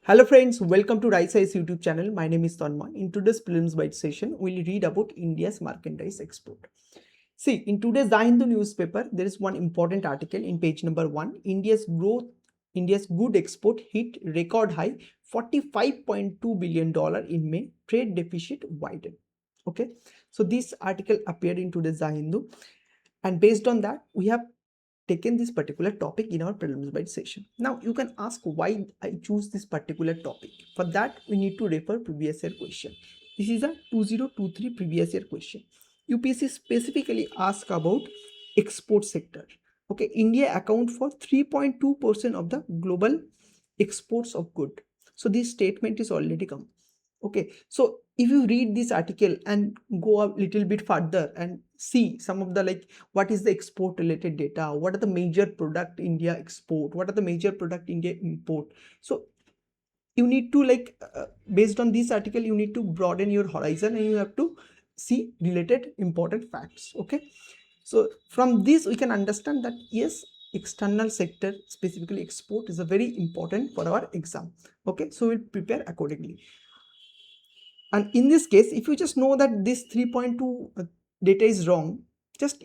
Hello friends, welcome to Rise YouTube channel. My name is Tanma. In today's Prelims Bite session, we'll read about India's merchandise export. See, in today's The Hindu newspaper, there is one important article in page number 1. India's good export hit record high $45.2 billion in May. Trade deficit widened. Okay, so this article appeared in today's The Hindu, and based on that, we have taken this particular topic in our prelims bite session. Now you can ask why I choose this particular topic. For that we need to refer previous year question. This is a 2023 previous year question. UPSC specifically asked about export sector. Okay, India account for 3.2% of the global exports of good. So this statement is already come. Okay, so if you read this article and go a little bit further and see some of the what is the export related data, what are the major product India export, what are the major product India import. So you need to based on this article you need to broaden your horizon and you have to see related important facts. Okay, so from this we can understand that yes, external sector, specifically export, is a very important for our exam. Okay, so we'll prepare accordingly. And in this case, if you just know that this 3.2 data is wrong, just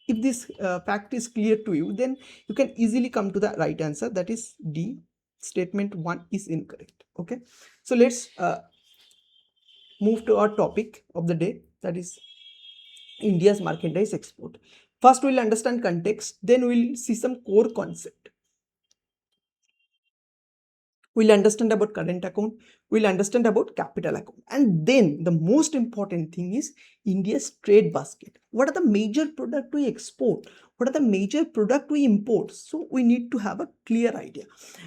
if this fact is clear to you, then you can easily come to the right answer, that is D. Statement 1 is incorrect. Okay, so let's move to our topic of the day, that is India's merchandise export. First we'll understand context, then we'll see some core concept. We'll understand about current account, we'll understand about capital account, and then the most important thing is India's trade basket. What are the major product we export? What are the major product we import? So we need to have a clear idea,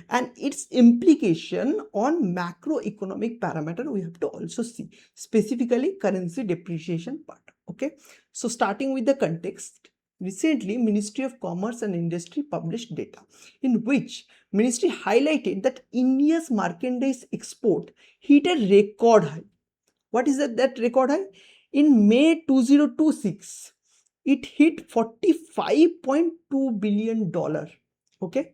and its implication on macroeconomic parameter we have to also see, specifically currency depreciation part. Okay, so starting with the context, recently Ministry of Commerce and Industry published data in which Ministry highlighted that India's merchandise export hit a record high. What is that record high? In May 2026, it hit $45.2 billion. Okay,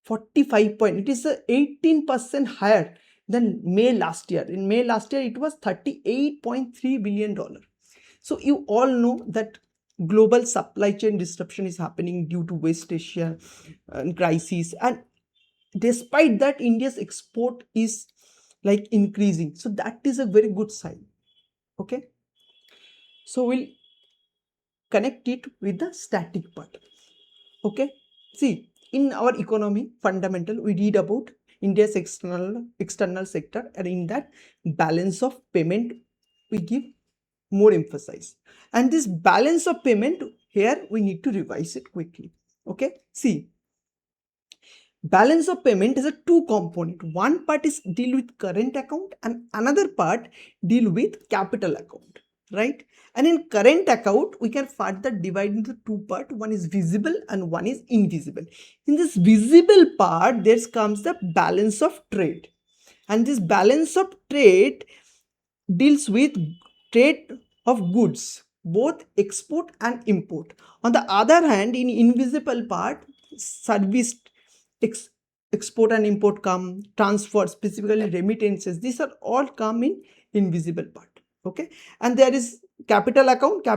45 point. It is 18% higher than May last year. In May last year, it was $38.3 billion. So you all know that global supply chain disruption is happening due to West Asia crisis, and despite that India's export is increasing, so that is a very good sign. Okay, so we'll connect it with the static part. Okay, see, in our economy fundamental we read about India's external sector, and in that balance of payment we give more emphasis, and this balance of payment here we need to revise it quickly. Okay, see, balance of payment is a two component. One part is deal with current account and another part deal with capital account, right? And in current account we can further divide into two parts. One is visible and one is invisible. In this visible part there comes the balance of trade, and this balance of trade deals with trade of goods, both export and import. On the other hand, in invisible part, service export and import come, transfer, specifically remittances, these are all come in invisible part. Okay, and there is capital account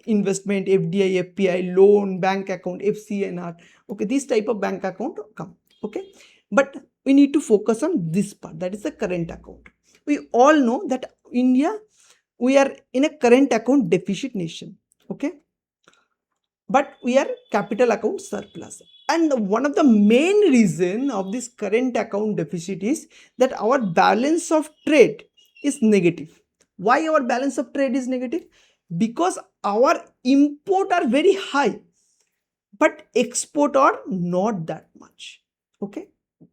investment, FDI, FPI, loan, bank account, FCNR. Okay, this type of bank account come. Okay, but we need to focus on this part, that is the current account. We all know that India, we are in a current account deficit nation. Okay, but we are capital account surplus, and one of the main reason of this current account deficit is that our balance of trade is negative. Why our balance of trade is negative? Because our import are very high but export are not that much. Okay,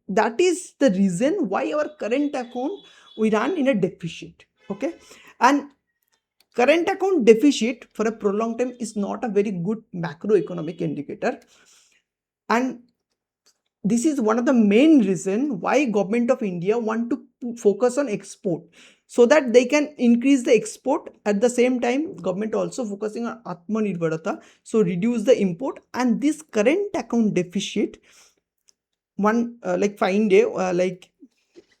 that is the reason why our current account we run in a deficit. Okay, and current account deficit for a prolonged time is not a very good macroeconomic indicator, and this is one of the main reason why government of India want to focus on export, so that they can increase the export. At the same time government also focusing on Atmanirbharata, so reduce the import, and this current account deficit one like fine day, like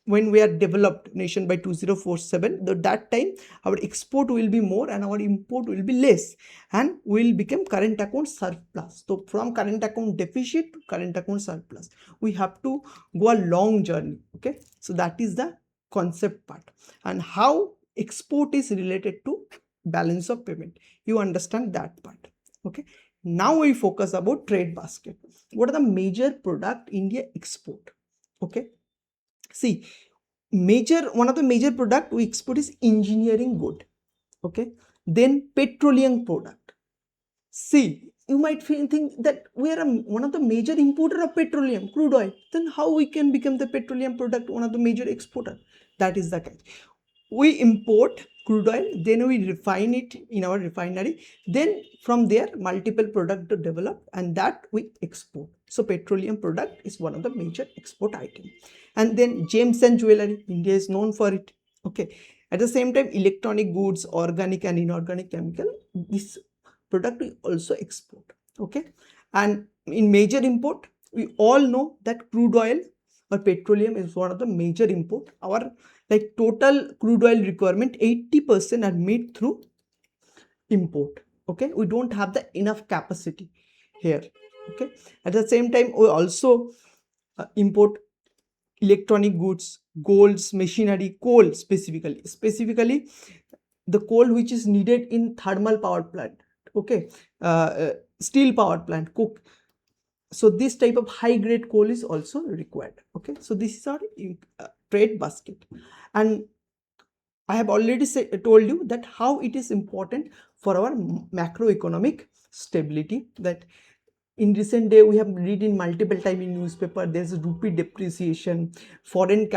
when we are developed nation by 2047, that time our export will be more and our import will be less, and will become current account surplus. So from current account deficit to current account surplus, we have to go a long journey. Okay, so that is the concept part, and how export is related to balance of payment, you understand that part. Okay, now we focus about trade basket. What are the major product India export? Okay, see, one of the major product we export is engineering good. Okay, then petroleum product. See, you might think that we are one of the major importer of petroleum, crude oil. Then how we can become the petroleum product one of the major exporter? That is the case. We import crude oil, then we refine it in our refinery, then from there multiple product to develop, and that we export. So petroleum product is one of the major export item. And then gems and jewelry, India is known for it. Okay, at the same time electronic goods, organic and inorganic chemical, this product we also export. Okay, and in major import, we all know that crude oil or petroleum is one of the major import. Our like total crude oil requirement, 80% are made through import. Okay, we don't have the enough capacity here. Okay, at the same time we also import electronic goods, golds, machinery, coal, specifically the coal which is needed in thermal power plant. Okay, steel power plant, coke. So this type of high grade coal is also required. Okay, so this is our trade basket, and I have already told you that how it is important for our macroeconomic stability. That in recent day we have read in multiple time in newspaper, there's a rupee depreciation, foreign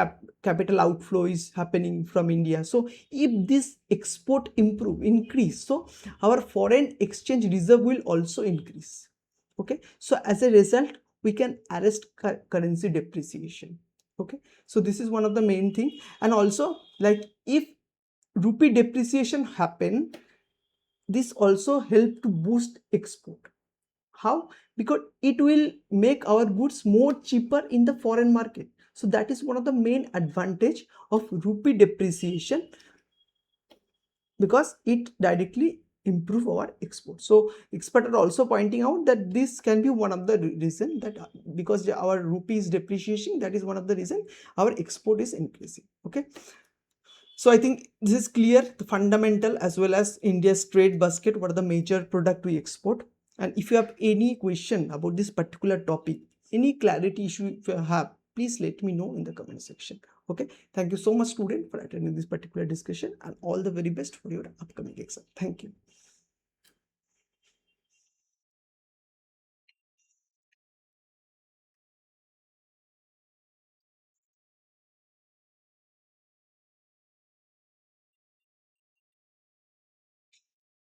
capital outflow is happening from India. So if this export increase, so our foreign exchange reserve will also increase. Okay, so as a result we can arrest currency depreciation. Okay, so this is one of the main thing. And also, like, if rupee depreciation happen, this also help to boost export. How? Because it will make our goods more cheaper in the foreign market. So that is one of the main advantage of rupee depreciation, because it directly improve our export. So experts are also pointing out that this can be one of the reason, that because our rupee is depreciating, that is one of the reason our export is increasing. Okay, so I think this is clear, the fundamental as well as India's trade basket, what are the major product we export. And if you have any question about this particular topic, any clarity issue if you have, please let me know in the comment section. Okay, thank you so much student for attending this particular discussion, and all the very best for your upcoming exam. Thank you.